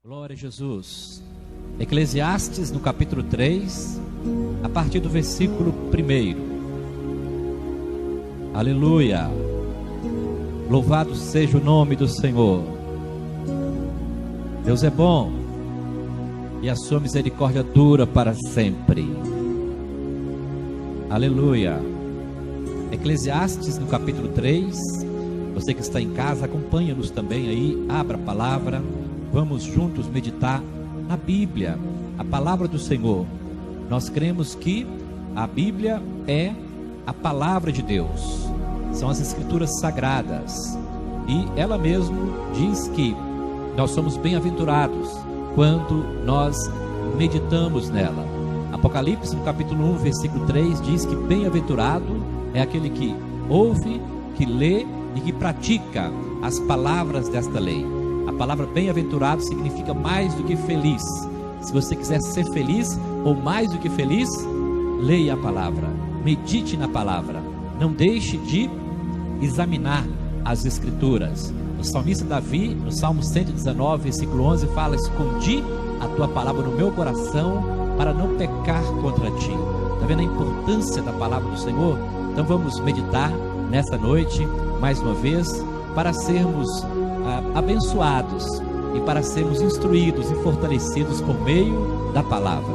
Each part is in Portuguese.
Glória a Jesus. Eclesiastes, no capítulo 3, a partir do versículo 1. Aleluia. Louvado seja o nome do Senhor. Deus é bom e a sua misericórdia dura para sempre. Aleluia. Eclesiastes, no capítulo 3. Você que está em casa, acompanha-nos também aí. Abra a palavra. Vamos juntos meditar na Bíblia, a palavra do Senhor. Nós cremos que a Bíblia é a palavra de Deus, são as escrituras sagradas, e ela mesmo diz que nós somos bem-aventurados quando nós meditamos nela. Apocalipse, no capítulo 1, versículo 3, diz que bem-aventurado é aquele que ouve, que lê e que pratica as palavras desta lei. A palavra bem-aventurado significa mais do que feliz. Se você quiser ser feliz ou mais do que feliz, leia a palavra, medite na palavra, não deixe de examinar as escrituras. O salmista Davi, no Salmo 119, versículo 11, fala: escondi a tua palavra no meu coração para não pecar contra ti. Está vendo a importância da palavra do Senhor? Então vamos meditar nessa noite, mais uma vez, para sermos abençoados e para sermos instruídos e fortalecidos por meio da palavra.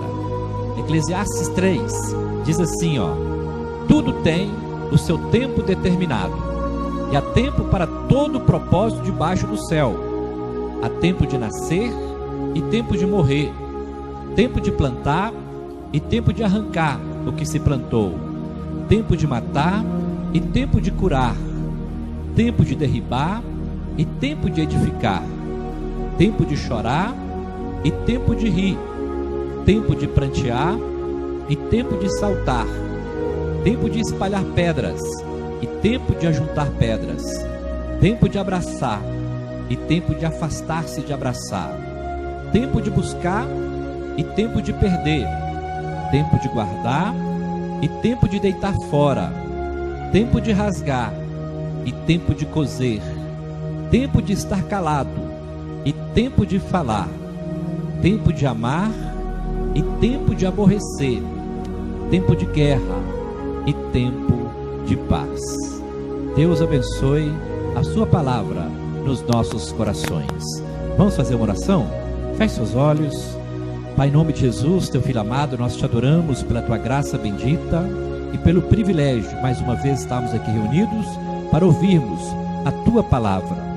Eclesiastes 3 diz assim, tudo tem o seu tempo determinado, e há tempo para todo propósito debaixo do céu. Há tempo de nascer e tempo de morrer, tempo de plantar e tempo de arrancar o que se plantou, tempo de matar e tempo de curar, tempo de derribar e tempo de edificar, tempo de chorar e tempo de rir, tempo de prantear e tempo de saltar, tempo de espalhar pedras e tempo de ajuntar pedras, tempo de abraçar e tempo de afastar-se de abraçar, tempo de buscar e tempo de perder, tempo de guardar e tempo de deitar fora, tempo de rasgar e tempo de coser, tempo de estar calado e tempo de falar, tempo de amar e tempo de aborrecer, tempo de guerra e tempo de paz. Deus abençoe a sua palavra nos nossos corações. Vamos fazer uma oração? Feche seus olhos. Pai, em nome de Jesus, teu Filho amado, nós te adoramos pela tua graça bendita e pelo privilégio, mais uma vez, estarmos aqui reunidos para ouvirmos a tua palavra.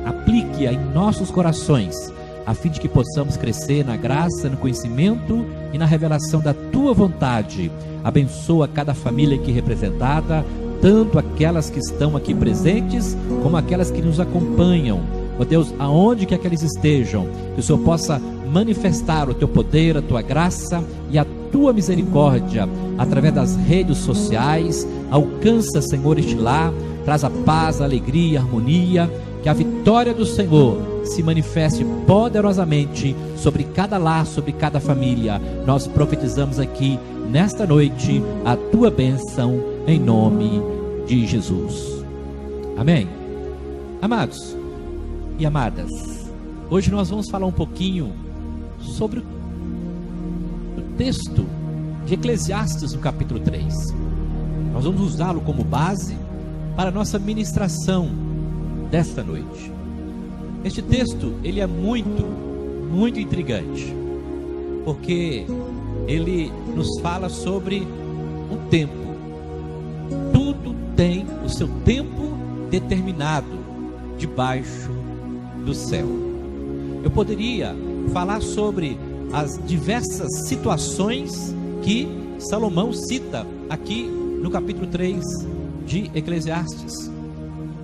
Aplique-a em nossos corações, a fim de que possamos crescer na graça, no conhecimento e na revelação da tua vontade. Abençoa cada família aqui representada, tanto aquelas que estão aqui presentes, como aquelas que nos acompanham. Ó Deus, aonde que aqueles estejam, que o Senhor possa manifestar o teu poder, a tua graça e a tua misericórdia, através das redes sociais. Alcança, Senhor, este lar, traz a paz, a alegria, a harmonia, que a vitória do Senhor se manifeste poderosamente sobre cada lar, sobre cada família. Nós profetizamos aqui, nesta noite, a tua bênção, em nome de Jesus. Amém. Amados e amadas, hoje nós vamos falar um pouquinho sobre o texto de Eclesiastes, no capítulo 3. Nós vamos usá-lo como base para a nossa ministração desta noite. Este texto, ele é muito intrigante, porque ele nos fala sobre o tempo. Tudo tem o seu tempo determinado debaixo do céu. Eu poderia falar sobre as diversas situações que Salomão cita aqui no capítulo 3 de Eclesiastes,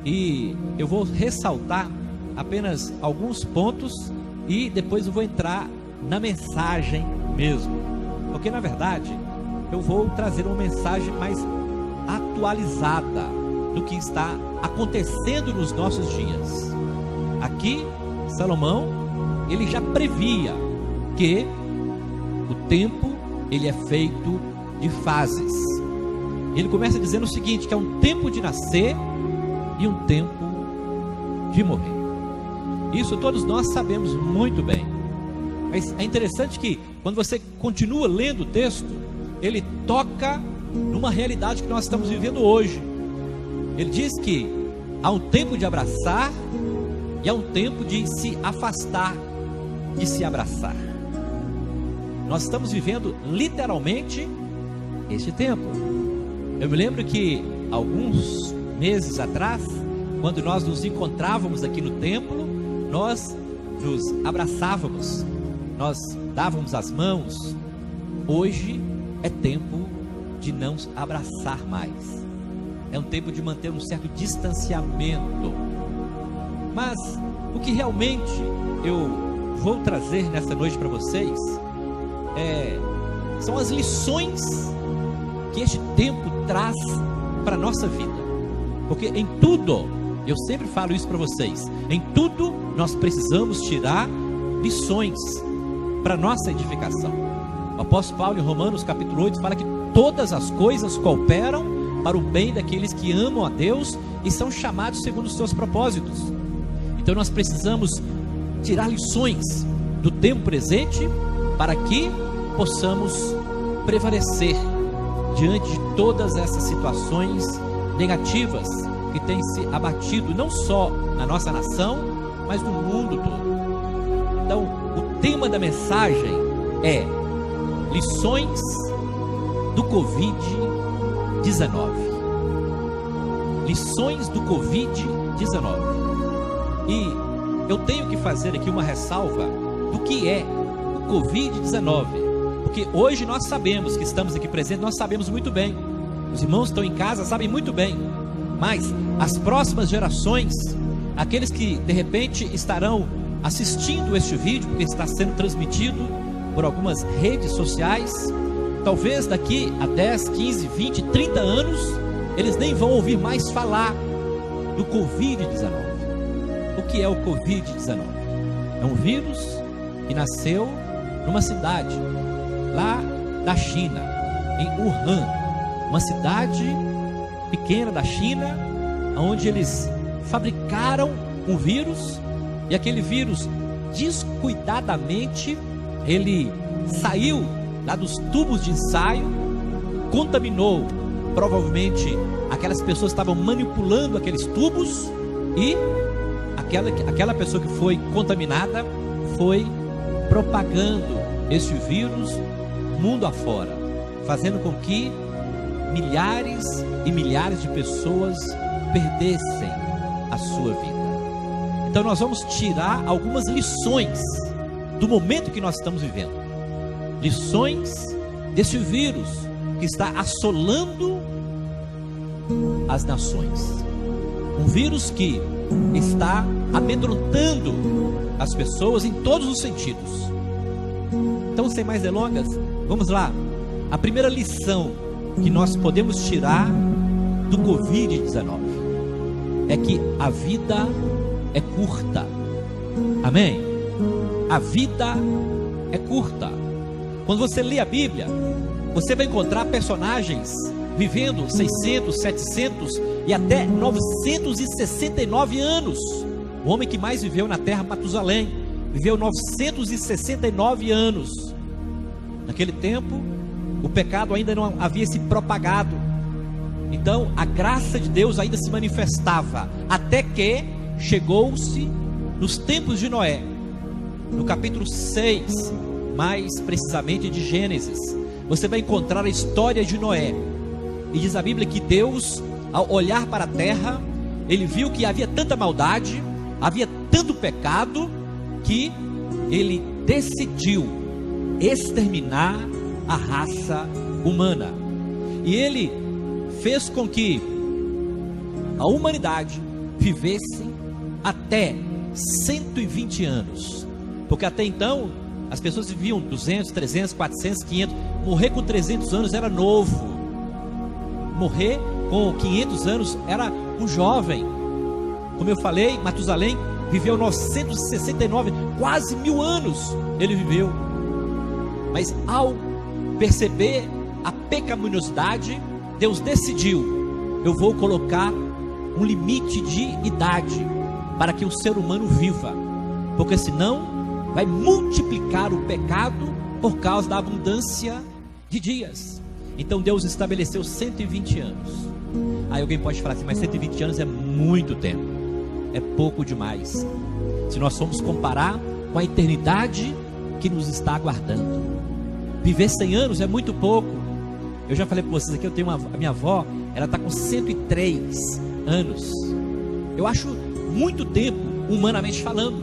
e eu vou ressaltar apenas alguns pontos e depois eu vou entrar na mensagem mesmo, porque na verdade eu vou trazer uma mensagem mais atualizada do que está acontecendo nos nossos dias. Aqui Salomão, ele já previa que o tempo, ele é feito de fases. Ele começa dizendo o seguinte, que é um tempo de nascer e um tempo de morrer. Isso todos nós sabemos muito bem. Mas é interessante que quando você continua lendo o texto, ele toca numa realidade que nós estamos vivendo hoje. Ele diz que há um tempo de abraçar e há um tempo de se afastar de se abraçar. Nós estamos vivendo literalmente este tempo. Eu me lembro que alguns meses atrás, quando nós nos encontrávamos aqui no templo, nós nos abraçávamos, nós dávamos as mãos. Hoje é tempo de não abraçar mais. É um tempo de manter um certo distanciamento. Mas o que realmente eu vou trazer nessa noite para vocês são as lições que este tempo traz para a nossa vida. Porque em tudo, eu sempre falo isso para vocês, em tudo nós precisamos tirar lições para a nossa edificação. O apóstolo Paulo em Romanos capítulo 8 fala que todas as coisas cooperam para o bem daqueles que amam a Deus e são chamados segundo os seus propósitos. Então nós precisamos tirar lições do tempo presente para que possamos prevalecer diante de todas essas situações negativas que têm se abatido não só na nossa nação, mas no mundo todo. Então, o tema da mensagem é lições do Covid-19. Lições do Covid-19. E eu tenho que fazer aqui uma ressalva do que é o Covid-19. Porque hoje nós sabemos que estamos aqui presentes, nós sabemos muito bem. Os irmãos que estão em casa sabem muito bem. Mas as próximas gerações, aqueles que de repente estarão assistindo este vídeo, porque está sendo transmitido por algumas redes sociais, talvez daqui a 10, 15, 20, 30 anos, eles nem vão ouvir mais falar do Covid-19. O que é o Covid-19? É um vírus que nasceu numa cidade lá da China, em Wuhan, uma cidade pequena da China, onde eles fabricaram um vírus, e aquele vírus descuidadamente ele saiu lá dos tubos de ensaio, contaminou provavelmente aquelas pessoas que estavam manipulando aqueles tubos, e aquela pessoa que foi contaminada foi propagando esse vírus mundo afora, fazendo com que milhares e milhares de pessoas perdessem a sua vida. Então nós vamos tirar algumas lições do momento que nós estamos vivendo, lições desse vírus que está assolando as nações, um vírus que está amedrontando as pessoas em todos os sentidos. Então, sem mais delongas, vamos lá. A primeira lição que nós podemos tirar do Covid-19 é que a vida é curta. Amém? A vida é curta. Quando você lê a Bíblia, você vai encontrar personagens vivendo 600, 700 e até 969 anos. O homem que mais viveu na terra, Matusalém, viveu 969 anos. Naquele tempo, o pecado ainda não havia se propagado. Então, a graça de Deus ainda se manifestava, até que chegou-se nos tempos de Noé, no capítulo 6, mais precisamente de Gênesis. Você vai encontrar a história de Noé. E diz a Bíblia que Deus, ao olhar para a terra, ele viu que havia tanta maldade, havia tanto pecado, que ele decidiu exterminar a raça humana. E ele fez com que a humanidade vivesse até 120 anos. Porque até então, as pessoas viviam 200, 300, 400, 500. Morrer com 300 anos era novo. Morrer com 500 anos era um jovem. Como eu falei, Matusalém viveu 969, quase 1000 anos ele viveu. Mas ao perceber a pecaminosidade, Deus decidiu: eu vou colocar um limite de idade para que o ser humano viva, porque senão vai multiplicar o pecado por causa da abundância de dias. Então Deus estabeleceu 120 anos. Aí alguém pode falar assim, mas 120 anos é muito tempo, é pouco demais, se nós formos comparar com a eternidade que nos está aguardando. Viver 100 anos é muito pouco. Eu já falei para vocês aqui, eu tenho a minha avó, ela está com 103 anos. Eu acho muito tempo, humanamente falando,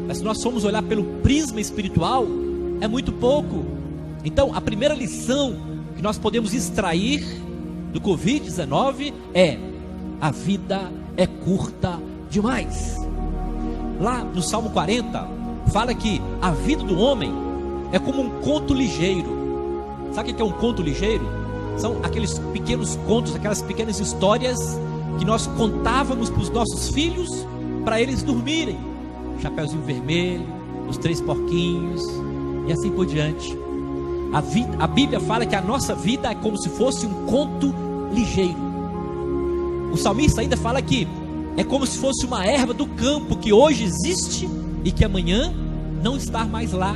mas se nós formos olhar pelo prisma espiritual, é muito pouco. Então a primeira lição que nós podemos extrair do Covid-19 é: a vida é curta demais. Lá no Salmo 40 fala que a vida do homem é como um conto ligeiro. Sabe o que é um conto ligeiro? São aqueles pequenos contos, aquelas pequenas histórias que nós contávamos para os nossos filhos, para eles dormirem. Chapeuzinho Vermelho, Os Três Porquinhos e assim por diante. A Bíblia fala que a nossa vida é como se fosse um conto ligeiro. O salmista ainda fala que é como se fosse uma erva do campo que hoje existe e que amanhã não está mais lá.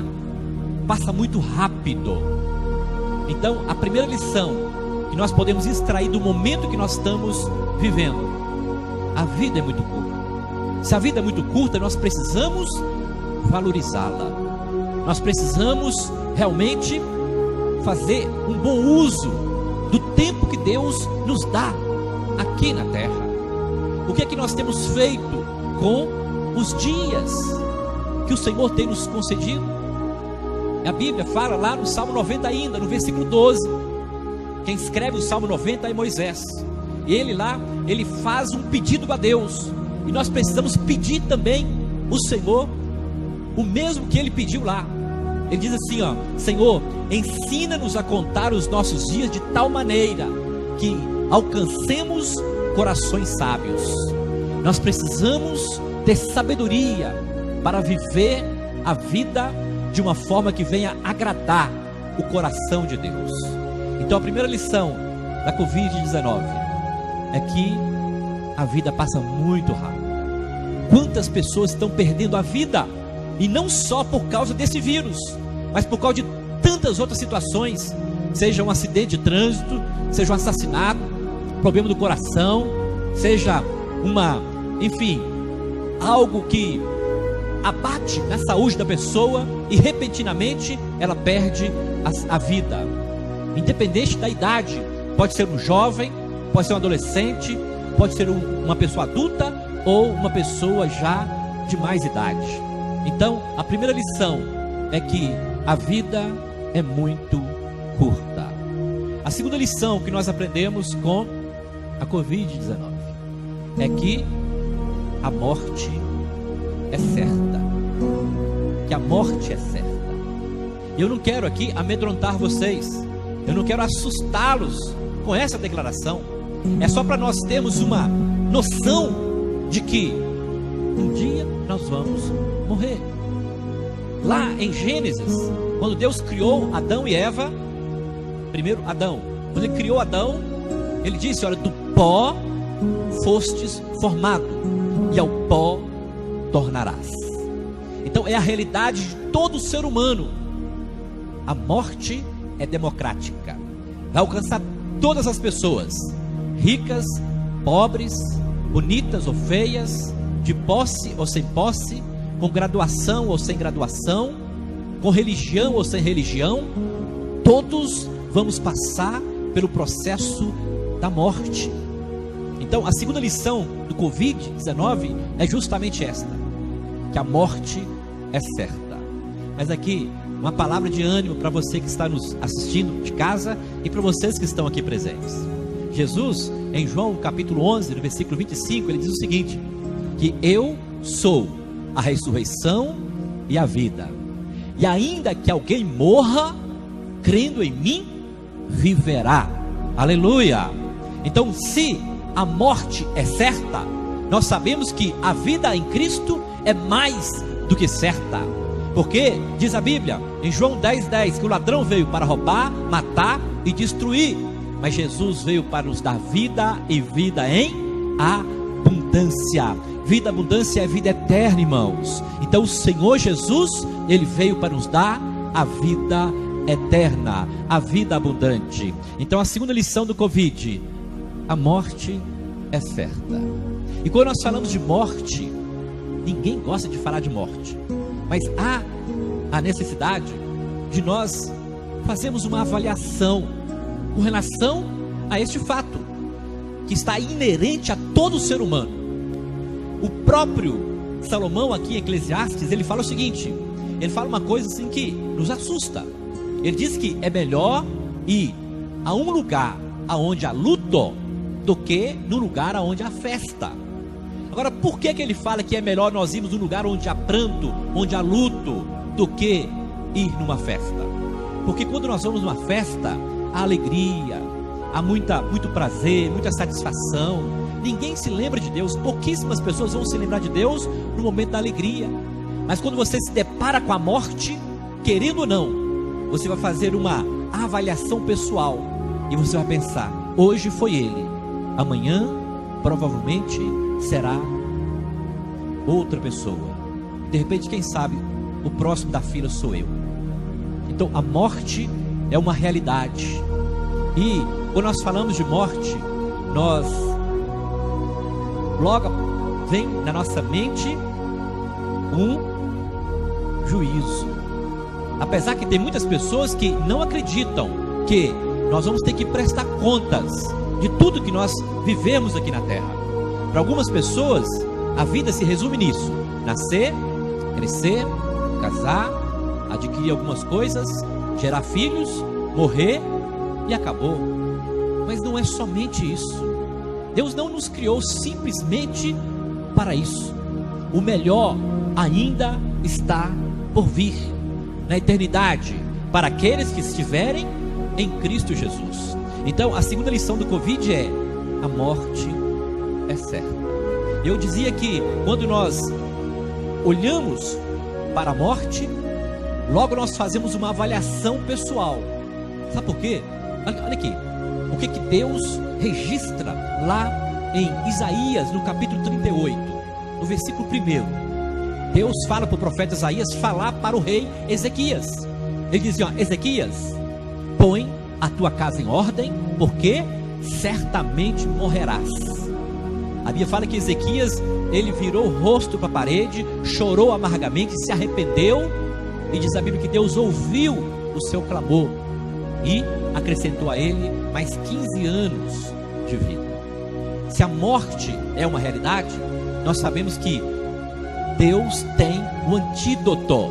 Passa muito rápido. Então a primeira lição que nós podemos extrair do momento que nós estamos vivendo: a vida é muito curta. Se a vida é muito curta, nós precisamos valorizá-la. Nós precisamos realmente fazer um bom uso do tempo que Deus nos dá aqui na terra. O que é que nós temos feito com os dias que o Senhor tem nos concedido? A Bíblia fala lá no Salmo 90 ainda, no versículo 12. Quem escreve o Salmo 90 é Moisés. E ele faz um pedido a Deus. E nós precisamos pedir também o Senhor o mesmo que ele pediu lá. Ele diz assim, ó: Senhor, ensina-nos a contar os nossos dias de tal maneira que alcancemos corações sábios. Nós precisamos ter sabedoria para viver a vida de uma forma que venha agradar o coração de Deus. Então a primeira lição da Covid-19 é que a vida passa muito rápido. Quantas pessoas estão perdendo a vida? E não só por causa desse vírus, mas por causa de tantas outras situações, seja um acidente de trânsito, seja um assassinato, problema do coração, seja algo que abate na saúde da pessoa e repentinamente ela perde a vida, independente da idade. Pode ser um jovem, pode ser um adolescente, pode ser uma pessoa adulta ou uma pessoa já de mais idade. Então a primeira lição é que a vida é muito curta. A segunda lição que nós aprendemos com a Covid-19 é que a morte é certa. Que a morte é certa. E eu não quero aqui amedrontar vocês, eu não quero assustá-los com essa declaração. É só para nós termos uma noção de que um dia nós vamos morrer. Lá em Gênesis, quando Deus criou Adão e Eva, primeiro Adão, quando ele criou Adão, ele disse: olha, do pó fostes formado, e ao pó tornarás. Então é a realidade de todo ser humano. A morte é democrática, vai alcançar todas as pessoas, ricas, pobres, bonitas ou feias, de posse ou sem posse, com graduação ou sem graduação, com religião ou sem religião. Todos vamos passar pelo processo da morte. Então a segunda lição do Covid-19 é justamente esta: que a morte é certa. Mas aqui uma palavra de ânimo para você que está nos assistindo de casa e para vocês que estão aqui presentes. Jesus, em João capítulo 11, no versículo 25, ele diz o seguinte: que eu sou a ressurreição e a vida, e ainda que alguém morra, crendo em mim, viverá. Aleluia! Então, se a morte é certa, nós sabemos que a vida em Cristo é mais do que certa. Porque diz a Bíblia em João 10:10 que o ladrão veio para roubar, matar e destruir, mas Jesus veio para nos dar vida e vida em abundância. abundância. Vida abundância é vida eterna, irmãos. Então o Senhor Jesus, Ele veio para nos dar a vida eterna, a vida abundante. Então a segunda lição do Covid: a morte é certa. E quando nós falamos de morte, ninguém gosta de falar de morte, mas há a necessidade de nós fazermos uma avaliação com relação a este fato, que está inerente a todo ser humano. O próprio Salomão aqui em Eclesiastes, ele fala o seguinte, ele fala uma coisa assim que nos assusta. Ele diz que é melhor ir a um lugar onde há luto do que no lugar onde há festa. Agora, por que ele fala que é melhor nós irmos num lugar onde há pranto, onde há luto, do que ir numa festa? Porque quando nós vamos numa festa, há alegria, há muito prazer, muita satisfação. Ninguém se lembra de Deus, pouquíssimas pessoas vão se lembrar de Deus no momento da alegria. Mas quando você se depara com a morte, querendo ou não, você vai fazer uma avaliação pessoal e você vai pensar: hoje foi ele, amanhã provavelmente será outra pessoa. De repente, quem sabe, o próximo da fila sou eu. Então a morte é uma realidade. E quando nós falamos de morte, logo vem na nossa mente um juízo. Apesar que tem muitas pessoas que não acreditam que nós vamos ter que prestar contas de tudo que nós vivemos aqui na terra. Para algumas pessoas, a vida se resume nisso: nascer, crescer, casar, adquirir algumas coisas, gerar filhos, morrer e acabou. Mas não é somente isso. Deus não nos criou simplesmente para isso. O melhor ainda está por vir na eternidade, para aqueles que estiverem em Cristo Jesus. Então a segunda lição do Covid é: a morte é certa. Eu dizia que quando nós olhamos para a morte, logo nós fazemos uma avaliação pessoal. Sabe por quê? Olha aqui, o que Deus registra lá em Isaías, no capítulo 38, no versículo 1. Deus fala para o profeta Isaías falar para o rei Ezequias. Ele diz: Ezequias, põe a tua casa em ordem, porque certamente morrerás. A Bíblia fala que Ezequias, ele virou o rosto para a parede, chorou amargamente, se arrependeu, e diz a Bíblia que Deus ouviu o seu clamor e acrescentou a ele mais 15 anos de vida. Se a morte é uma realidade, nós sabemos que Deus tem o antídoto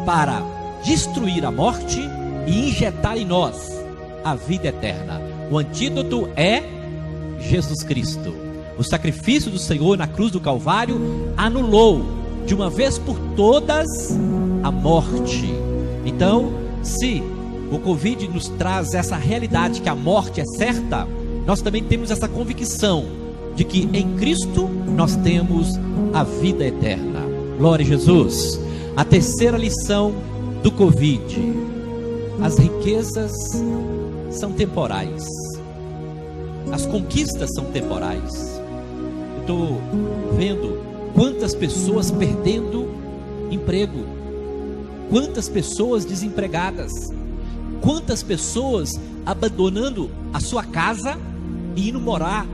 para destruir a morte e injetar em nós a vida eterna. O antídoto é Jesus Cristo. O sacrifício do Senhor na cruz do Calvário anulou de uma vez por todas a morte. Então, se o Covid nos traz essa realidade que a morte é certa, nós também temos essa convicção de que em Cristo nós temos a vida eterna. Glória a Jesus. A terceira lição do Covid: as riquezas são temporais, as conquistas são temporais. Eu estou vendo quantas pessoas perdendo emprego, quantas pessoas desempregadas, quantas pessoas abandonando a sua casa e indo morar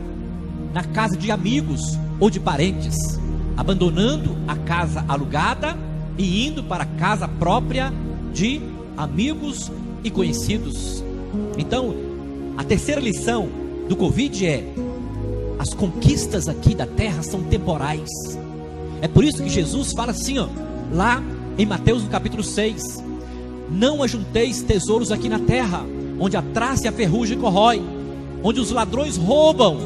na casa de amigos ou de parentes, abandonando a casa alugada e indo para a casa própria de amigos e conhecidos. Então, a terceira lição do Covid é: as conquistas aqui da terra são temporais. É por isso que Jesus fala assim, lá em Mateus no capítulo 6: não ajunteis tesouros aqui na terra, onde a traça e a ferrugem corrói, onde os ladrões roubam,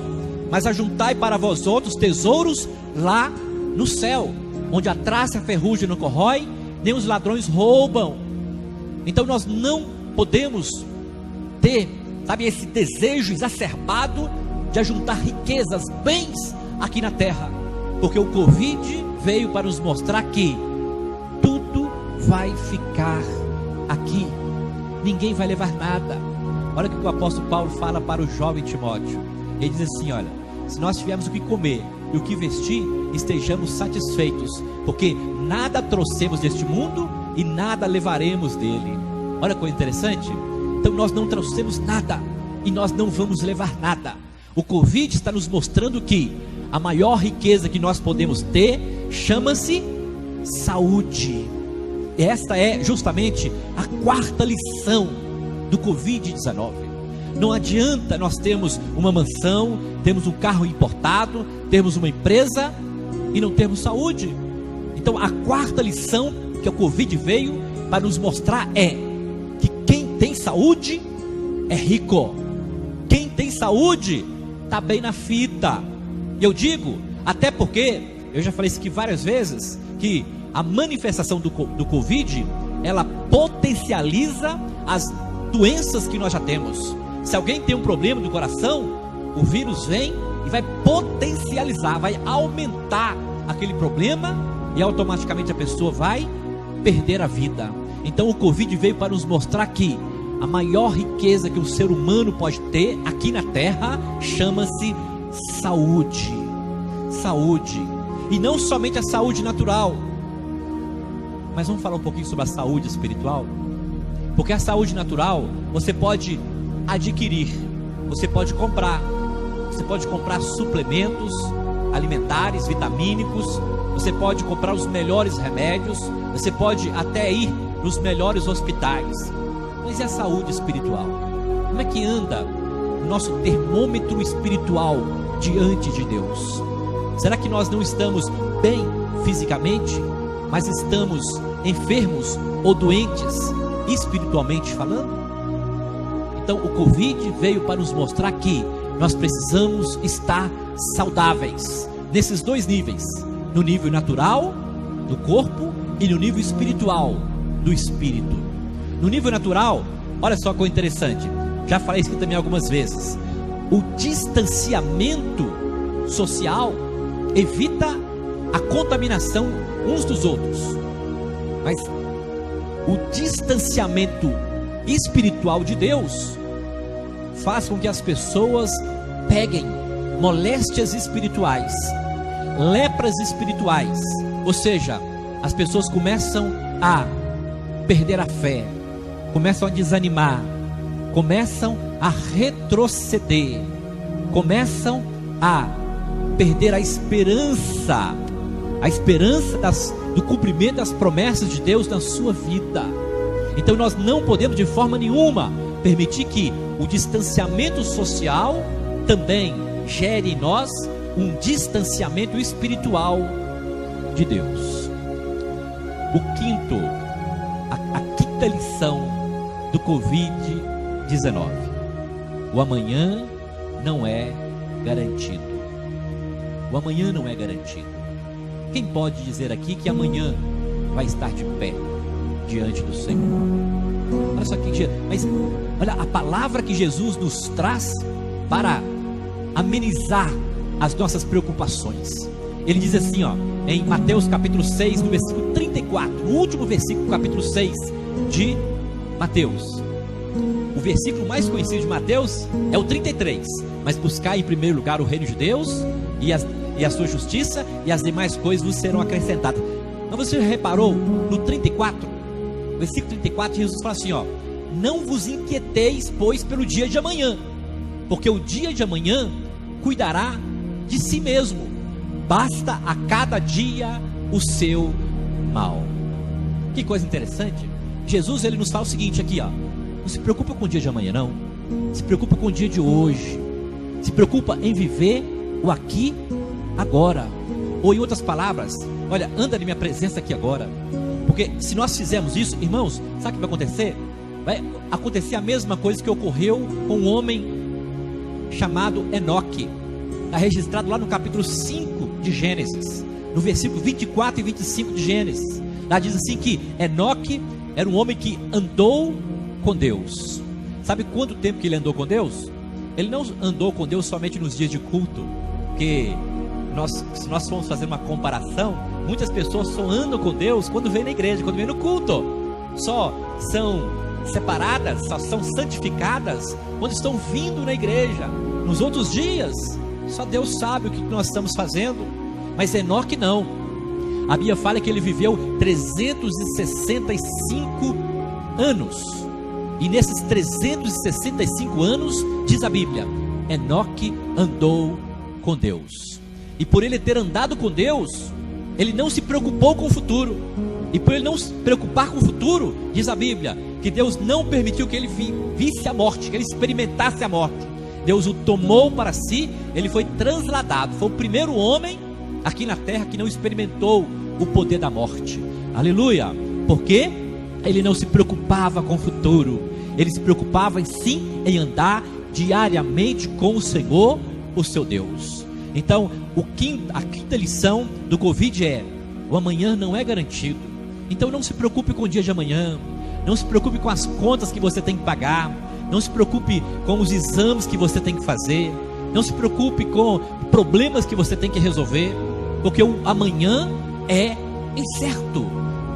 mas ajuntai para vós outros tesouros lá no céu, onde a traça e a ferrugem não corrói, nem os ladrões roubam. Então nós não podemos ter, esse desejo exacerbado de ajuntar riquezas, bens aqui na terra, porque o Covid veio para nos mostrar que tudo vai ficar aqui, ninguém vai levar nada. Olha o que o apóstolo Paulo fala para o jovem Timóteo. Ele diz assim: olha, se nós tivermos o que comer e o que vestir, estejamos satisfeitos, porque nada trouxemos deste mundo e nada levaremos dele. Olha que coisa interessante. Então nós não trouxemos nada e nós não vamos levar nada. O Covid está nos mostrando que a maior riqueza que nós podemos ter chama-se saúde. Esta é justamente a quarta lição do Covid-19. Não adianta nós termos uma mansão, termos um carro importado, termos uma empresa e não termos saúde. Então a quarta lição que o Covid veio para nos mostrar é que quem tem saúde é rico. Quem tem saúde está bem na fita. E eu digo, até porque, eu já falei isso aqui várias vezes, que a manifestação do Covid, ela potencializa as doenças que nós já temos. Se alguém tem um problema do coração, o vírus vem e vai potencializar, vai aumentar aquele problema e automaticamente a pessoa vai perder a vida. Então o Covid veio para nos mostrar que a maior riqueza que o ser humano pode ter aqui na terra chama-se saúde. Saúde. E não somente a saúde natural, mas vamos falar um pouquinho sobre a saúde espiritual. Porque a saúde natural você pode adquirir, você pode comprar suplementos alimentares, vitamínicos, você pode comprar os melhores remédios, você pode até ir nos melhores hospitais. Mas e a saúde espiritual? Como é que anda o nosso termômetro espiritual diante de Deus? Será que nós não estamos bem fisicamente, mas estamos enfermos ou doentes espiritualmente falando? Então o Covid veio para nos mostrar que nós precisamos estar saudáveis nesses dois níveis: no nível natural do corpo e no nível espiritual do espírito. No nível natural, olha só que coisa interessante, já falei isso também algumas vezes: o distanciamento social evita a contaminação uns dos outros, mas o distanciamento espiritual de Deus faz com que as pessoas peguem moléstias espirituais, lepras espirituais, ou seja, as pessoas começam a perder a fé, começam a desanimar, começam a retroceder, começam a perder a esperança do cumprimento das promessas de Deus na sua vida. Então nós não podemos de forma nenhuma permitir que o distanciamento social também gere em nós um distanciamento espiritual de Deus. A quinta lição do Covid-19: o amanhã não é garantido. O amanhã não é garantido. Quem pode dizer aqui que amanhã vai estar de pé diante do Senhor? Olha só que dia, mas olha a palavra que Jesus nos traz para amenizar as nossas preocupações. Ele diz assim, ó, em Mateus capítulo 6, no versículo 34, o último versículo do capítulo 6 de Mateus. O versículo mais conhecido de Mateus é o 33, mas buscai em primeiro lugar o reino de Deus e a sua justiça, e as demais coisas vos serão acrescentadas. Mas você já reparou no 34, versículo 34, Jesus fala assim, ó: não vos inquieteis, pois, pelo dia de amanhã, porque o dia de amanhã cuidará de si mesmo, basta a cada dia o seu mal. Que coisa interessante. Jesus, ele nos fala o seguinte aqui, ó: não se preocupa com o dia de amanhã, não. Se preocupa com o dia de hoje. Se preocupa em viver o aqui, agora. Ou em outras palavras, olha, anda na minha presença aqui agora. Porque se nós fizermos isso, irmãos, sabe o que vai acontecer? Vai acontecer a mesma coisa que ocorreu com um homem chamado Enoque. Está registrado lá no capítulo 5 de Gênesis, no versículo 24 e 25 de Gênesis. Lá diz assim que Enoque era um homem que andou com Deus. Sabe quanto tempo que ele andou com Deus? Ele não andou com Deus somente nos dias de culto, porque se nós formos fazer uma comparação, muitas pessoas só andam com Deus quando vêm na igreja, quando vêm no culto. Só são separadas, só são santificadas quando estão vindo na igreja. Nos outros dias, Só Deus sabe o que nós estamos fazendo. Mas Enoque não. A Bíblia fala que ele viveu 365 anos. E nesses 365 anos, diz a Bíblia, Enoque andou com Deus. E por ele ter andado com Deus, ele não se preocupou com o futuro. E por ele não se preocupar com o futuro, diz a Bíblia, que Deus não permitiu que ele visse a morte, que ele experimentasse a morte. Deus o tomou para si, ele foi transladado. Foi o primeiro homem aqui na terra que não experimentou o poder da morte. Aleluia! Porque ele não se preocupava com o futuro. Ele se preocupava sim em andar diariamente com o Senhor, o seu Deus. Então, a quinta lição do Covid é: o amanhã não é garantido. Então não se preocupe com o dia de amanhã. Não se preocupe com as contas que você tem que pagar. Não se preocupe com os exames que você tem que fazer. Não se preocupe com problemas que você tem que resolver, porque o amanhã é incerto.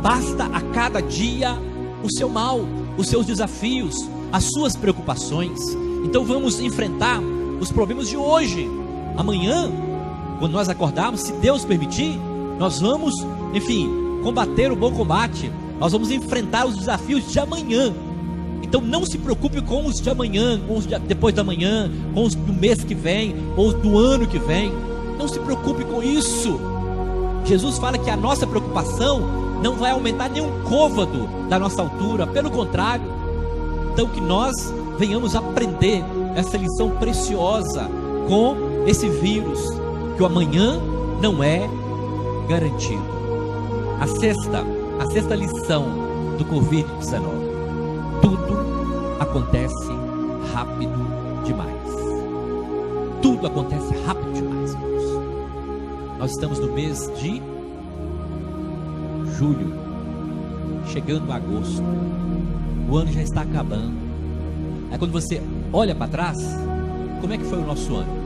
Basta a cada dia o seu mal, os seus desafios, as suas preocupações. Então vamos enfrentar os problemas de hoje. Amanhã, quando nós acordarmos, se Deus permitir, nós vamos, combater o bom combate. Nós vamos enfrentar os desafios de amanhã. Então não se preocupe com os de amanhã, com os de depois da manhã, com os do mês que vem, ou os do ano que vem. Não se preocupe com isso. Jesus fala que a nossa preocupação não vai aumentar nem um côvado da nossa altura. Pelo contrário. Então que nós venhamos aprender essa lição preciosa com esse vírus, que o amanhã não é garantido. A sexta lição do Covid-19: tudo acontece rápido demais. Tudo acontece rápido demais, irmãos. Nós estamos no mês de julho, chegando a agosto. O ano já está acabando. Aí quando você olha para trás, como é que foi o nosso ano?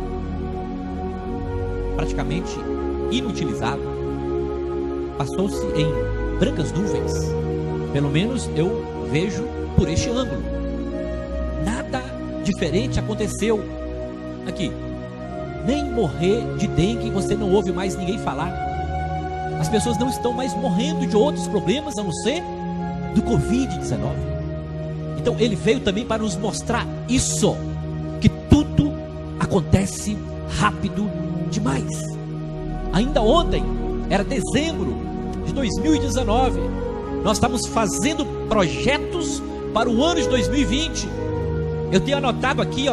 Praticamente inutilizado. Passou-se em brancas nuvens. Pelo menos eu vejo por este ângulo. Nada diferente aconteceu aqui. Nem morrer de dengue você não ouve mais ninguém falar. As pessoas não estão mais morrendo de outros problemas a não ser do Covid-19. Então ele veio também para nos mostrar isso, que tudo acontece rápido demais. Ainda ontem era dezembro de 2019. Nós estamos fazendo projetos para o ano de 2020. Eu tenho anotado aqui,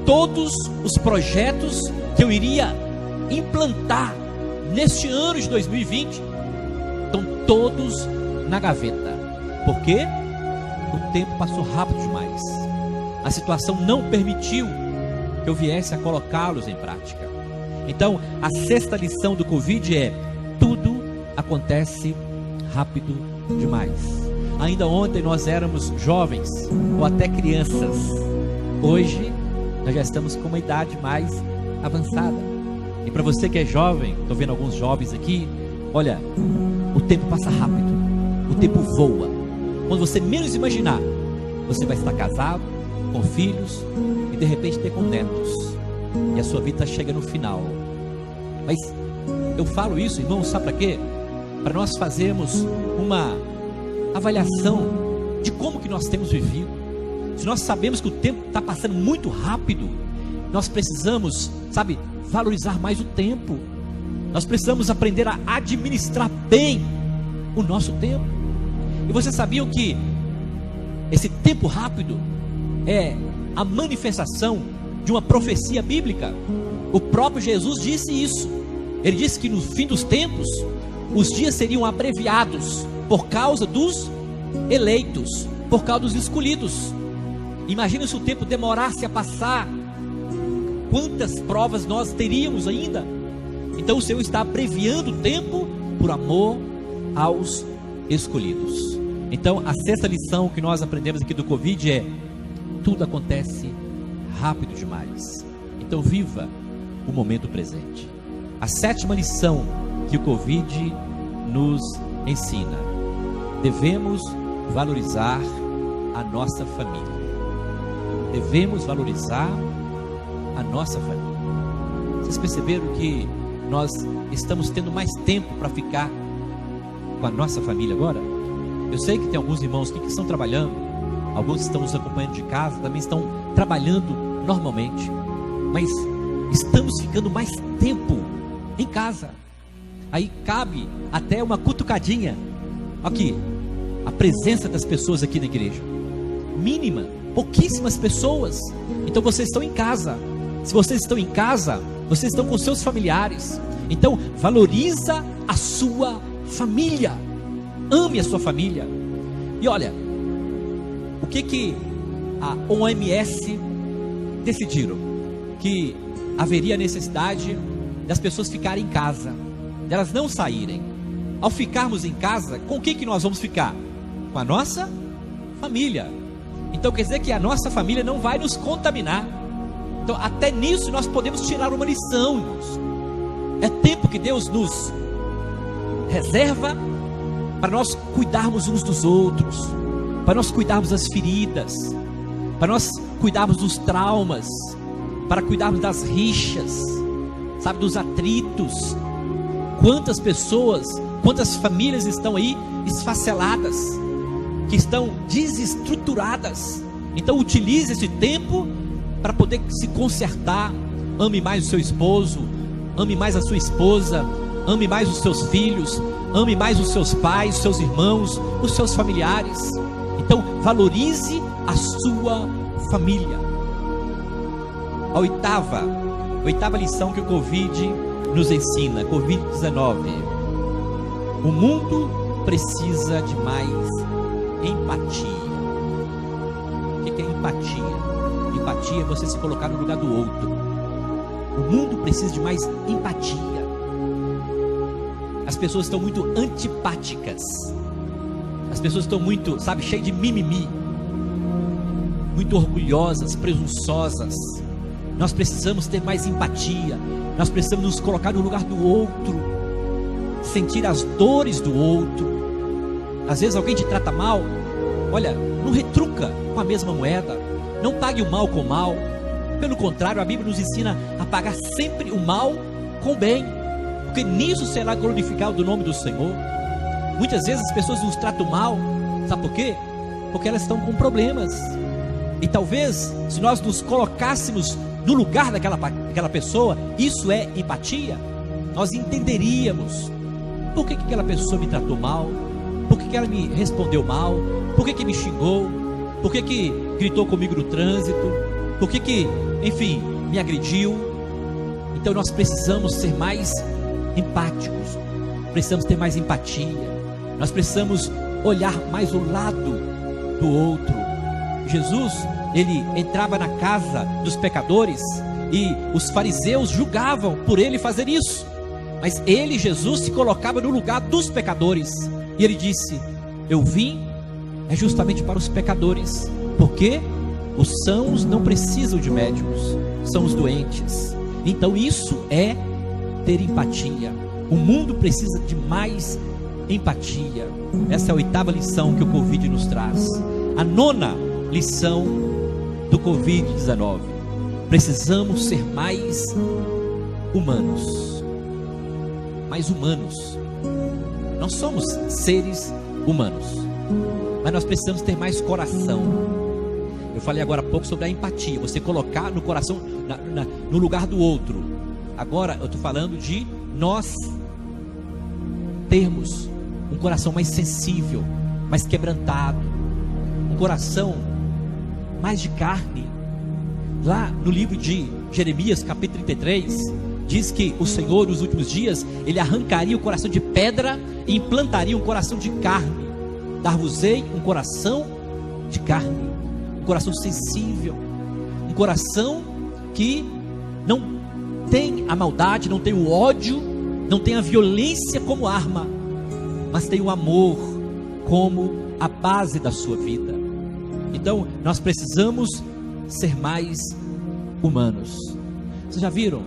todos os projetos que eu iria implantar neste ano de 2020. Estão todos na gaveta. Por quê? O tempo passou rápido demais. A situação não permitiu que eu viesse a colocá-los em prática. Então, a sexta lição do Covid é: tudo acontece rápido demais. Ainda ontem nós éramos jovens ou até crianças. Hoje nós já estamos com uma idade mais avançada. E para você que é jovem, estou vendo alguns jovens aqui, olha, o tempo passa rápido, o tempo voa. Quando você menos imaginar, você vai estar casado, com filhos e de repente ter com netos. E a sua vida está chegando no final. Mas eu falo isso, irmãos, sabe para quê? Para nós fazermos uma avaliação de como que nós temos vivido. Se nós sabemos que o tempo está passando muito rápido, nós precisamos, valorizar mais o tempo. Nós precisamos aprender a administrar bem o nosso tempo. E vocês sabiam que esse tempo rápido é a manifestação de uma profecia bíblica? O próprio Jesus disse isso. Ele disse que no fim dos tempos os dias seriam abreviados por causa dos eleitos, por causa dos escolhidos. Imagina se o tempo demorasse a passar, quantas provas nós teríamos ainda? Então o Senhor está abreviando o tempo por amor aos escolhidos. Então a sexta lição que nós aprendemos aqui do Covid é: tudo acontece rápido demais. Então viva o momento presente. A sétima lição que o Covid nos ensina: devemos valorizar a nossa família. Devemos valorizar a nossa família. Vocês perceberam que nós estamos tendo mais tempo para ficar com a nossa família agora? Eu sei que tem alguns irmãos aqui que estão trabalhando, alguns estão nos acompanhando de casa, também estão trabalhando normalmente, mas estamos ficando mais tempo em casa. Aí cabe até uma cutucadinha. Aqui, a presença das pessoas aqui na igreja, mínima, pouquíssimas pessoas. Então vocês estão em casa. Se vocês estão em casa, vocês estão com seus familiares. Então valoriza a sua família, ame a sua família. E olha, o que a OMS decidiram? Que haveria necessidade das pessoas ficarem em casa, delas não saírem. Ao ficarmos em casa, com o que nós vamos ficar? Com a nossa família. Então quer dizer que a nossa família não vai nos contaminar. Então até nisso nós podemos tirar uma lição, irmãos. É tempo que Deus nos reserva para nós cuidarmos uns dos outros, para nós cuidarmos das feridas, para nós cuidarmos dos traumas, para cuidarmos das rixas, sabe, dos atritos. Quantas pessoas, quantas famílias estão aí esfaceladas, que estão desestruturadas. Então utilize esse tempo para poder se consertar. Ame mais o seu esposo, ame mais a sua esposa, ame mais os seus filhos, ame mais os seus pais, os seus irmãos, os seus familiares. Então valorize a sua família. A oitava lição que o Covid nos ensina, Covid-19. O mundo precisa de mais empatia. O que é empatia? Empatia é você se colocar no lugar do outro. O mundo precisa de mais empatia. As pessoas estão muito antipáticas. As pessoas estão muito, sabe, cheias de mimimi, muito orgulhosas, presunçosas. Nós precisamos ter mais empatia. Nós precisamos nos colocar no lugar do outro, sentir as dores do outro. Às vezes alguém te trata mal, olha, não retruca com a mesma moeda, não pague o mal com o mal. Pelo contrário, a Bíblia nos ensina a pagar sempre o mal com o bem, porque nisso será glorificado o nome do Senhor. Muitas vezes as pessoas nos tratam mal, sabe por quê? Porque elas estão com problemas. E talvez, se nós nos colocássemos no lugar daquela pessoa, isso é empatia, nós entenderíamos por que aquela pessoa me tratou mal, por que ela me respondeu mal, por que me xingou, por que gritou comigo no trânsito, por que enfim, me agrediu. Então nós precisamos ser mais empáticos, precisamos ter mais empatia, nós precisamos olhar mais o lado do outro. Jesus, ele entrava na casa dos pecadores e os fariseus julgavam por ele fazer isso, mas ele, Jesus, se colocava no lugar dos pecadores e ele disse: eu vim justamente para os pecadores, porque os sãos não precisam de médicos, são os doentes. Então isso é ter empatia. O mundo precisa de mais empatia. Essa é a oitava lição que o Covid nos traz. A nona lição do Covid-19: precisamos ser mais humanos. Mais humanos. Nós somos seres humanos, mas nós precisamos ter mais coração. Eu falei agora há pouco sobre a empatia, você colocar no coração, no lugar do outro. Agora eu estou falando de nós termos um coração mais sensível, mais quebrantado, um coração mais de carne. Lá no livro de Jeremias, capítulo 33, diz que o Senhor, nos últimos dias, ele arrancaria o coração de pedra e implantaria um coração de carne. Dar-vos-ei um coração de carne, um coração sensível, um coração que não tem a maldade, não tem o ódio, não tem a violência como arma, mas tem o amor como a base da sua vida. Então nós precisamos ser mais humanos. Vocês já viram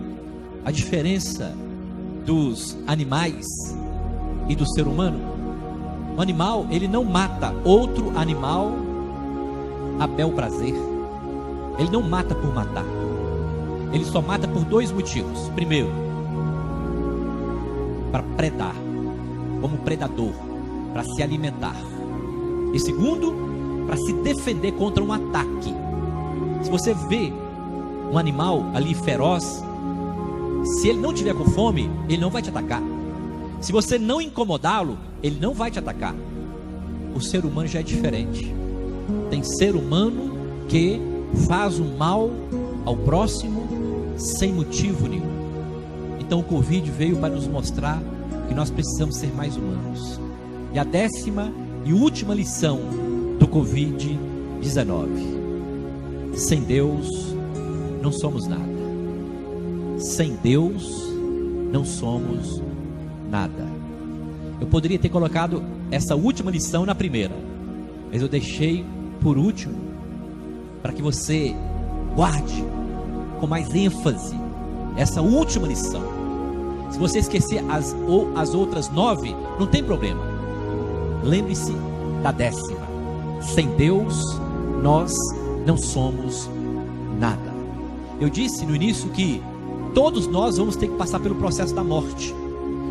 a diferença dos animais e do ser humano? O animal, ele não mata outro animal a bel prazer. Ele não mata por matar. ele só mata por dois motivos. Primeiro, para predar, como predador, para se alimentar. E segundo, para se defender contra um ataque. Se você vê um animal ali feroz, se ele não tiver com fome, ele não vai te atacar. Se você não incomodá-lo, ele não vai te atacar. O ser humano já é diferente. Tem ser humano que faz o mal ao próximo sem motivo nenhum. Então o Covid veio para nos mostrar que nós precisamos ser mais humanos. E a 10ª e última lição do Covid-19: sem Deus não somos nada. Sem Deus não somos nada. Eu poderia ter colocado essa última lição na primeira, mas eu deixei por último para que você guarde com mais ênfase essa última lição. Se você esquecer as outras 9, não tem problema. Lembre-se da 10ª: sem Deus nós não somos nada. Eu disse no início que todos nós vamos ter que passar pelo processo da morte.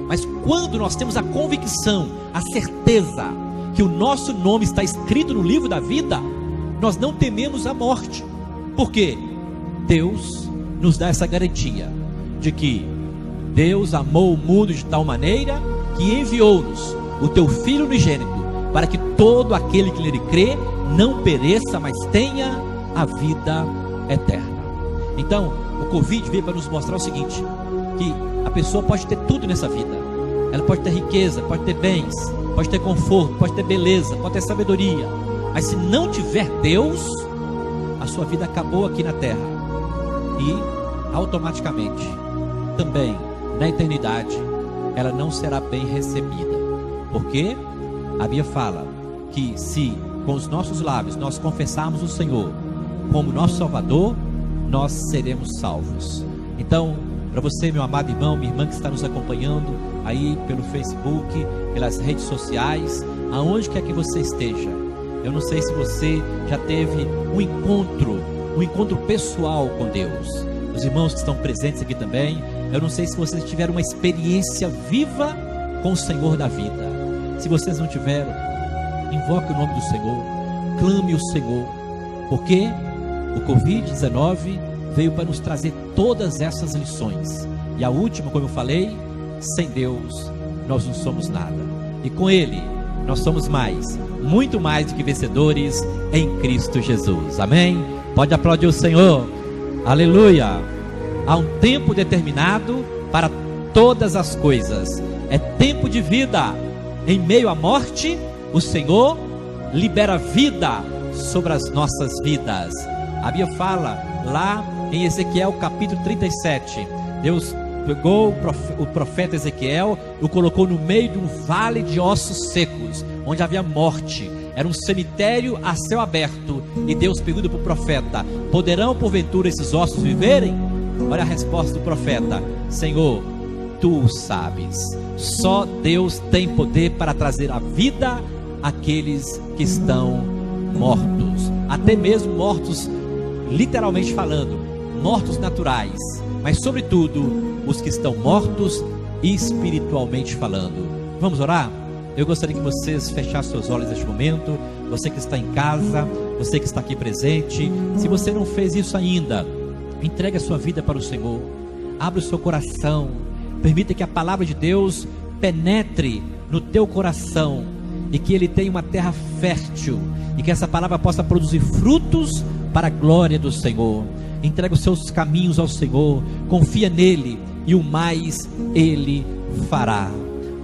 Mas quando nós temos a convicção, a certeza que o nosso nome está escrito no livro da vida, nós não tememos a morte. Por quê? Deus nos dá essa garantia de que Deus amou o mundo de tal maneira que enviou-nos o teu Filho unigênito, para que todo aquele que nele crê não pereça, mas tenha a vida eterna. Então, o Covid veio para nos mostrar o seguinte: que a pessoa pode ter tudo nessa vida. Ela pode ter riqueza, pode ter bens, pode ter conforto, pode ter beleza, pode ter sabedoria. Mas se não tiver Deus, a sua vida acabou aqui na terra. E automaticamente, também na eternidade, ela não será bem recebida. Porque a Bíblia fala que se com os nossos lábios nós confessarmos o Senhor como nosso Salvador, nós seremos salvos. Então, para você, meu amado irmão, minha irmã que está nos acompanhando aí pelo Facebook, pelas redes sociais, aonde quer que você esteja, eu não sei se você já teve um encontro pessoal com Deus. Os irmãos que estão presentes aqui também, eu não sei se vocês tiveram uma experiência viva com o Senhor da vida. Se vocês não tiveram, invoque o nome do Senhor, clame o Senhor, porque o Covid-19 veio para nos trazer todas essas lições. E a última, como eu falei, sem Deus nós não somos nada. E com Ele nós somos muito mais do que vencedores em Cristo Jesus. Amém? Pode aplaudir o Senhor. Aleluia. Há um tempo determinado para todas as coisas. É tempo de vida. Em meio à morte, o Senhor libera vida sobre as nossas vidas. A Bíblia fala lá em Ezequiel capítulo 37, Deus pegou o profeta Ezequiel e o colocou no meio de um vale de ossos secos, onde havia morte. Era um cemitério a céu aberto. E Deus pergunta para o profeta: poderão porventura esses ossos viverem? Olha a resposta do profeta: Senhor, tu o sabes. Só Deus tem poder para trazer a vida àqueles que estão mortos, até mesmo mortos literalmente falando, mortos naturais, mas sobretudo os que estão mortos espiritualmente falando. Vamos orar? Eu gostaria que vocês fechassem seus olhos neste momento. Você que está em casa, você que está aqui presente, se você não fez isso ainda, entregue a sua vida para o Senhor, abra o seu coração, permita que a palavra de Deus penetre no teu coração, e que ele tenha uma terra fértil, e que essa palavra possa produzir frutos para a glória do Senhor. Entrega os seus caminhos ao Senhor, confia nele, e o mais ele fará.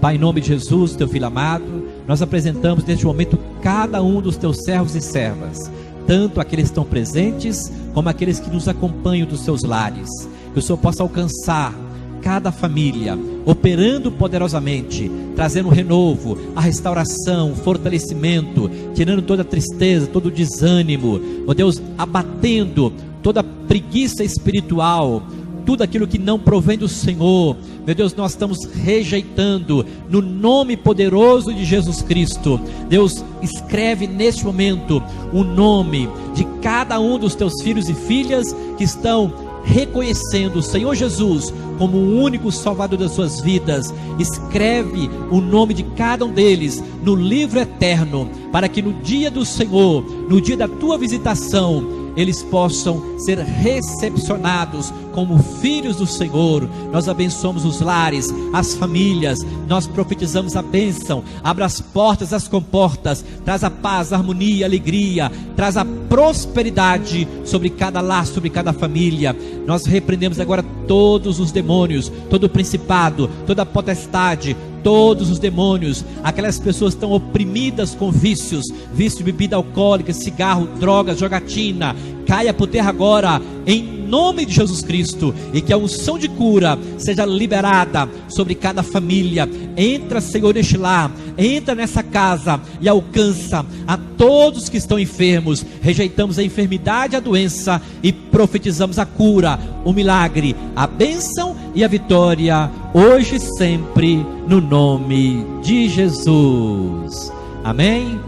Pai, em nome de Jesus, teu filho amado, nós apresentamos neste momento cada um dos teus servos e servas, tanto aqueles que estão presentes, como aqueles que nos acompanham dos seus lares. Que o Senhor possa alcançar cada família, operando poderosamente, trazendo um renovo, a restauração, o fortalecimento, tirando toda a tristeza, todo o desânimo, ó Deus, abatendo toda a preguiça espiritual, tudo aquilo que não provém do Senhor. Meu Deus, nós estamos rejeitando no nome poderoso de Jesus Cristo. Deus, escreve neste momento o nome de cada um dos teus filhos e filhas que estão reconhecendo o Senhor Jesus como o único Salvador das suas vidas, escreve o nome de cada um deles no livro eterno, para que no dia do Senhor, no dia da tua visitação, eles possam ser recepcionados como filhos do Senhor. Nós abençoamos os lares, as famílias, nós profetizamos a bênção. Abra as portas, as comportas, traz a paz, a harmonia, a alegria, traz a prosperidade sobre cada lar, sobre cada família. Nós repreendemos agora todos os demônios, todo o principado, toda a potestade, todos os demônios, aquelas pessoas que estão oprimidas com vícios, vício de bebida alcoólica, cigarro, drogas, jogatina, caia por terra agora, em nome de Jesus Cristo, e que a unção de cura seja liberada sobre cada família. Entra, Senhor, neste lar, entra nessa casa e alcança a todos que estão enfermos. Rejeitamos a enfermidade, a doença, e profetizamos a cura, o milagre, a bênção e a vitória, hoje e sempre, no nome de Jesus. Amém?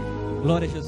Glória a Jesus.